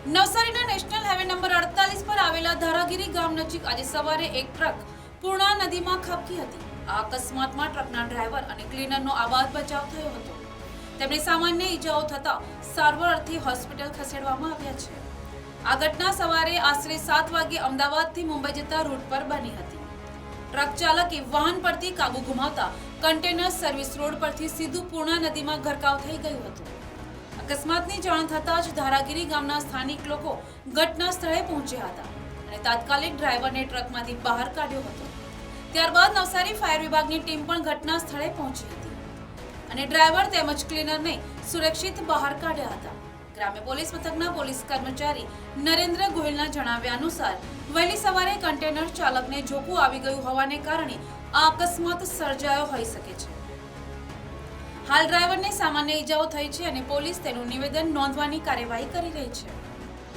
નવસારીના national highway number 48 પર આવેલા ધારાગીરી ગામ નજીક આજે સવારે એક ટ્રક પૂર્ણા નદીમાં ખાબકી હતી। આ અકસ્માતમાં ટ્રકના ડ્રાઈવર અને ક્લીનરનો આબાદ બચાવ થયો હતો। તેમને સામાન્ય ઈજાઓ થતા સારવાર અર્થે હોસ્પિટલ ખસેડવામાં આવ્યા છે। આ ઘટના સવારે આશરે 7 વાગે અમદાવાદથી મુંબઈ જતા રૂટ પર બની હતી। ટ્રક ચાલકે વાહન પરથી કાબુ ગુમાવતા કન્ટેનર સર્વિસ રોડ પરથી સીધું પૂર્ણા નદીમાં ગરકાવ થઈ ગયું હતું। અકસ્માતની જાણ થતાં જ ધારાગીરી ગામના સ્થાનિક લોકો ઘટના સ્થળે પહોંચ્યા હતા અને તાત્કાલિક ડ્રાઈવરને ટ્રકમાંથી બહાર કાઢ્યો હતો। ત્યારબાદ નવસારી ફાયર વિભાગની ટીમ પણ ઘટના સ્થળે પહોંચી હતી અને ડ્રાઈવર તેમજ ક્લીનરને સુરક્ષિત બહાર કાઢ્યા હતા। ગ્રામ્ય પોલીસ મથકના પોલીસ કર્મચારી નરેન્દ્ર ગોહિલના જણાવ્યા અનુસાર વહેલી સવારે કન્ટેનર ચાલકને ઝોકું આવી ગયું હોવાને કારણે આ અકસ્માત સર્જાયો હોઈ શકે છે। હાલ ડ્રાઈવરને સામાન્ય ઈજાઓ થઈ છે અને પોલીસ તેનું નિવેદન નોંધવાની કાર્યવાહી કરી રહી છે।